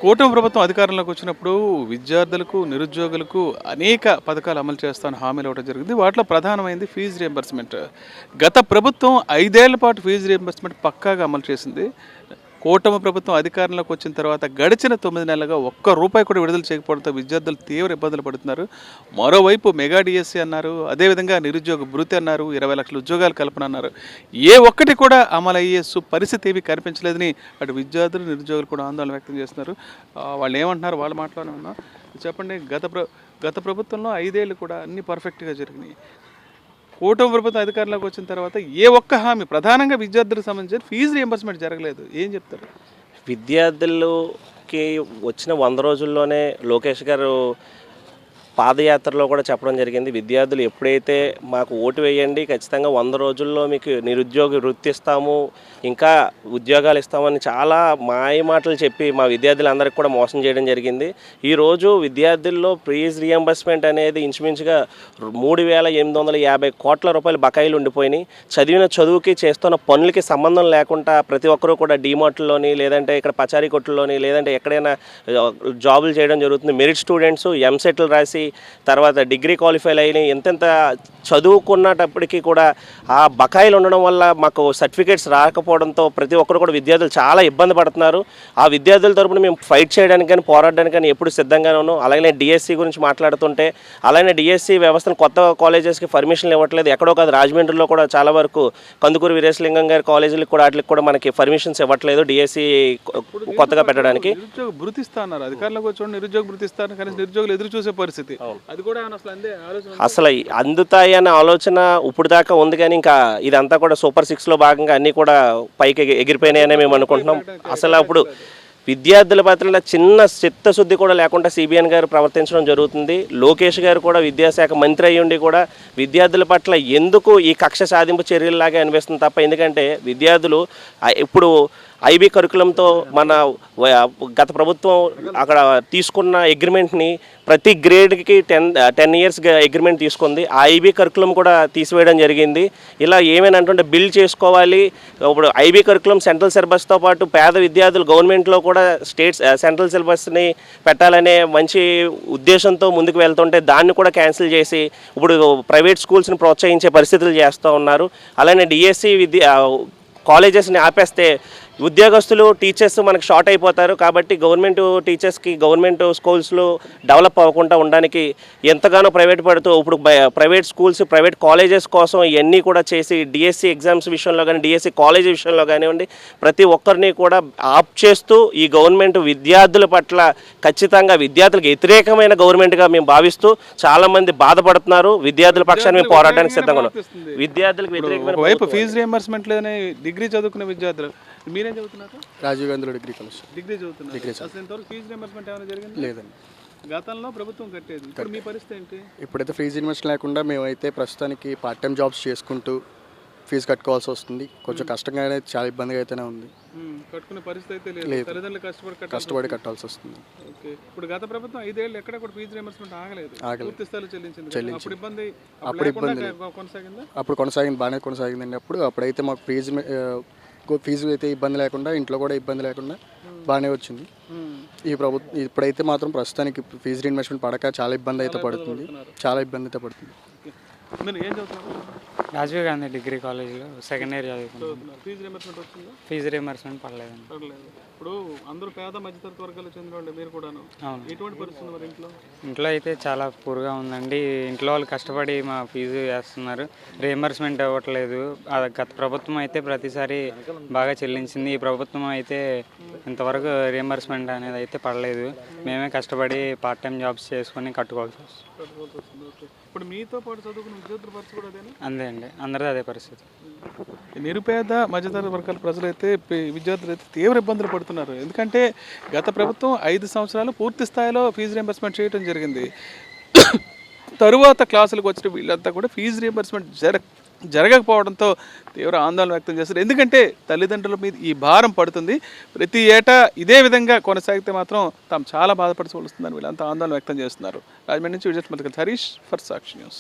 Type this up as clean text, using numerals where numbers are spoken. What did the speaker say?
కూటమి ప్రభుత్వం అధికారంలోకి వచ్చినప్పుడు విద్యార్థులకు, నిరుద్యోగులకు అనేక పథకాలు అమలు చేస్తామని హామీలు ఇవ్వడం జరిగింది. వాటిలో ప్రధానమైంది ఫీజు రియంబర్స్‌మెంట్. గత ప్రభుత్వం 5 ఏళ్ల పాటు ఫీజు రియంబర్స్‌మెంట్ పక్కాగా అమలు చేసింది. కూటమి ప్రభుత్వం అధికారంలోకి వచ్చిన తర్వాత గడిచిన 9 నెలలుగా ఒక్క రూపాయి కూడా విడుదల చేయకపోవడంతో విద్యార్థులు తీవ్ర ఇబ్బందులు పడుతున్నారు. మరోవైపు మెగా డిఎస్సి అన్నారు, అదేవిధంగా నిరుద్యోగ భృతి అన్నారు, 20 లక్షల ఉద్యోగాలు కల్పన అన్నారు. ఏ ఒక్కటి కూడా అమలయ్యే పరిస్థితి ఏమీ కనిపించలేదని అటు విద్యార్థులు, నిరుద్యోగులు కూడా ఆందోళన వ్యక్తం చేస్తున్నారు. వాళ్ళు ఏమంటున్నారు వాళ్ళ మాటలోనే ఉన్నాం. చెప్పండి, గత ప్రభుత్వంలో 5 ఏళ్ళు కూడా అన్ని పర్ఫెక్ట్గా జరిగినాయి. కూటమి ప్రభుత్వం అధికారంలోకి వచ్చిన తర్వాత ఏ ఒక్క హామీ ప్రధానంగా విద్యార్థులకు సంబంధించి ఫీజు రియంబర్స్‌మెంట్ జరగలేదు. ఏం చెప్తారు? విద్యార్థులకి వచ్చిన 100 రోజుల్లోనే లోకేష్ గారు పాదయాత్రలో కూడా చెప్పడం జరిగింది. విద్యార్థులు ఎప్పుడైతే మాకు ఓటు వేయండి, ఖచ్చితంగా 100 రోజుల్లో మీకు నిరుద్యోగ వృత్తి ఇస్తాము, ఇంకా ఉద్యోగాలు ఇస్తామని చాలా మాయ మాటలు చెప్పి మా విద్యార్థులందరికీ కూడా మోసం చేయడం జరిగింది. ఈరోజు విద్యార్థుల్లో ఫీజ్ రియంబర్స్మెంట్ అనేది ఇంచుమించుగా 3,850 కోట్ల రూపాయలు బకాయిలు ఉండిపోయినాయి. చదివిన చదువుకి చేస్తున్న పనులకి సంబంధం లేకుండా ప్రతి ఒక్కరూ కూడా డీమార్ట్లోని, లేదంటే ఇక్కడ పచారీ కొట్టుల్లోని, లేదంటే ఎక్కడైనా జాబులు చేయడం జరుగుతుంది. మెరిట్ స్టూడెంట్స్ ఎంసెట్లు రాసి తర్వాత డిగ్రీ క్వాలిఫై అయిన ఎంతెంత చదువుకున్నప్పటికీ కూడా ఆ బకాయిలు ఉండడం వల్ల మాకు సర్టిఫికేట్స్ రాకపోవడంతో ప్రతి ఒక్కరు కూడా విద్యార్థులు చాలా ఇబ్బంది పడుతున్నారు. ఆ విద్యార్థుల తరపున మేము ఫైట్ చేయడానికి కానీ పోరాడడానికి కానీ ఎప్పుడు సిద్ధంగానే ఉన్నాం. అలాగే డిఎస్సి గురించి మాట్లాడుతుంటే అలాగే డిఎస్సి వ్యవస్థను కొత్త కాలేజెస్కి పర్మిషన్లు ఇవ్వట్లేదు. ఎక్కడో కాదు, రాజమండ్రిలో కూడా చాలా వరకు కందుకూరు వీరేశలింగం గారి కాలేజీలకు కూడా వాటికి కూడా మనకి పర్మిషన్స్ ఇవ్వట్లేదు డిఎస్సి కొత్తగా పెట్టడానికి. నిరుద్యోగ భృతి ఇస్తున్నారు, అధికారంలోకి వచ్చి నిరుద్యోగ భృతి ఇస్తారు, కానీ నిరుద్యోగులు ఎదురు చూసే పరిస్థితి. అది కూడా అసలు అందుతాయి అనే ఆలోచన ఇప్పుడు దాకా ఉంది, కానీ ఇంకా ఇదంతా కూడా సూపర్ 6లో భాగంగా అన్నీ కూడా పైకి ఎగిరిపోయినాయని మేము అనుకుంటున్నాం. అసలు అప్పుడు విద్యార్థుల పట్ల చిన్న చిత్తశుద్ధి కూడా లేకుండా సిబిఎన్ గారు ప్రవర్తించడం జరుగుతుంది. లోకేష్ గారు కూడా విద్యాశాఖ మంత్రి అయ్యుండి కూడా విద్యార్థుల పట్ల ఎందుకు ఈ కక్ష సాధింపు చర్యల్లాగే అనిపిస్తుంది తప్ప, ఎందుకంటే విద్యార్థులు ఇప్పుడు ఐబీ కరికులంతో మన గత ప్రభుత్వం అక్కడ తీసుకున్న అగ్రిమెంట్ని ప్రతి గ్రేడ్కి 10 ఇయర్స్ అగ్రిమెంట్ తీసుకుంది. ఆ ఐబీ కరికులం కూడా తీసివేయడం జరిగింది. ఇలా ఏమైనా అంటుంటే బిల్డ్ చేసుకోవాలి. ఇప్పుడు ఐబీ కరికులం సెంట్రల్ సిలబస్తో పాటు పేద విద్యార్థులు గవర్నమెంట్లో కూడా సెంట్రల్ సిలబస్ని పెట్టాలనే మంచి ఉద్దేశంతో ముందుకు వెళ్తుంటే దాన్ని కూడా క్యాన్సిల్ చేసి ఇప్పుడు ప్రైవేట్ స్కూల్స్ని ప్రోత్సహించే పరిస్థితులు చేస్తూ ఉన్నారు. అలానే డిఎస్సి కాలేజెస్ని ఆపేస్తే ఉద్యోగస్తులు టీచర్స్ మనకు షార్ట్ అయిపోతారు. కాబట్టి గవర్నమెంట్ టీచర్స్కి గవర్నమెంట్ స్కూల్స్లో డెవలప్ అవ్వకుండా ఉండడానికి ఎంతగానో ప్రైవేట్ పడుతూ ఇప్పుడు ప్రైవేట్ స్కూల్స్, ప్రైవేట్ కాలేజెస్ కోసం ఇవన్నీ కూడా చేసి డిఎస్సి ఎగ్జామ్స్ విషయంలో కానీ, డిఎస్సి కాలేజీ విషయంలో కానివ్వండి, ప్రతి ఒక్కరిని కూడా ఆప్ చేస్తూ ఈ గవర్నమెంట్ విద్యార్థుల పట్ల ఖచ్చితంగా విద్యార్థులకు వ్యతిరేకమైన గవర్నమెంట్గా మేము భావిస్తూ చాలామంది బాధపడుతున్నారు. విద్యార్థుల పక్షాన్ని మేము పోరాడడానికి సిద్ధంగా ఉన్నాం. విద్యార్థులకు వ్యతిరేకమైన ఫీజు రియంబర్స్మెంట్ లేని డిగ్రీ చదువుకునే విద్యార్థులు, మీరేం చదువుతున్నారు? రాజీవ్ గాంధీలో డిగ్రీ కాలేజ్. డిగ్రీ చదువుతున్నారు. అసలు ఇంతవరకు ఫీజు రియంబర్స్మెంట్ ఏమైనా జరిగింది? లేదండి. గతంలో ప్రభుత్వం కట్టేది, ఇప్పుడు మీ పరిస్థితి ఏంటి? ఇప్పుడైతే ఫీజు ఇన్వెస్ట్ లేకుండా మేమైతే ప్రస్తుతానికి పార్ట్ టైం జాబ్స్ చేసుకుంటూ ఫీజు కట్టుకోవాల్సి వస్తుంది. కొంచెం కష్టంగానే, చాలా ఇబ్బందిగా అయితేనే ఉంది. కట్టుకునే పరిస్థితి అయితే లేదు, తల్లిదండ్రులు కష్టపడి కట్టాల్సి వస్తుంది. ఓకే, ఇప్పుడు గత ప్రభుత్వం 5 ఏళ్ళు ఎక్కడ కూడా ఫీజు రియంబర్స్మెంట్ ఆగలేదు, పూర్తి స్థాయిలో చెల్లించింది. అప్పుడు ఇబ్బంది కొనసాగిందా? అప్పుడు కొనసాగింది, బాగానే కొనసాగిందండి. అప్పుడైతే మాకు ఫీజు అయితే ఇబ్బంది లేకుండా, ఇంట్లో కూడా ఇబ్బంది లేకుండా బాగానే వచ్చింది. ఈ ప్రభుత్వం ఇప్పుడైతే మాత్రం ప్రస్తుతానికి ఫీజు రీఇన్వెస్ట్మెంట్ పడక చాలా ఇబ్బంది అయితే పడుతుంది. ఏం చదువుతున్నారు? రాజీవ్ గాంధీ డిగ్రీ కాలేజ్లో సెకండ్ ఇయర్ చదువుకున్నాను. ఫీజు రియంబర్స్మెంట్ పడలేదండి. ఇప్పుడు అందరూ పేద మధ్యతరగతి వర్గాలు చెందిన వాళ్ళు, మీరు కూడాను. అవును. ఎటువంటి పరిస్థితులు మరి ఇంట్లో అయితే చాలా పూర్గా ఉందండి. ఇంట్లో వాళ్ళు కష్టపడి మా ఫీజు వేస్తున్నారు, రియంబర్స్మెంట్ ఇవ్వట్లేదు. గత ప్రభుత్వం అయితే ప్రతిసారి బాగా చెల్లించింది. ఈ ప్రభుత్వం అయితే ఇంతవరకు రియంబర్స్మెంట్ అనేది అయితే పడలేదు. మేమే కష్టపడి పార్ట్ టైం జాబ్స్ చేసుకొని కట్టుకోవాల్సి వస్తుంది. ఇప్పుడు మీతో పాటు చదువుకున్న విద్యార్థుల పరిస్థితి కూడా అదేనా? అంతే అండి, అందరూ అదే పరిస్థితి. నిరుపేద మధ్యతరగతి వర్గాల ప్రజలైతే, విద్యార్థులు అయితే తీవ్ర ఇబ్బందులు పడుతున్నారు. ఎందుకంటే గత ప్రభుత్వం 5 సంవత్సరాలు పూర్తి స్థాయిలో ఫీజు రియంబర్స్మెంట్ చేయడం జరిగింది. తరువాత క్లాసులకు వచ్చిన వీళ్ళంతా కూడా ఫీజు రియంబర్స్మెంట్ జరగకపోవడంతో తీవ్ర ఆందోళన వ్యక్తం చేస్తారు. ఎందుకంటే తల్లిదండ్రుల మీద ఈ భారం పడుతుంది. ప్రతి ఏటా ఇదే విధంగా కొనసాగితే మాత్రం తాము చాలా బాధపడాల్సి వస్తుందని వీళ్ళంతా ఆందోళన వ్యక్తం చేస్తున్నారు. రాజమండ్రి నుంచి Vijay Harish for Sakshi news.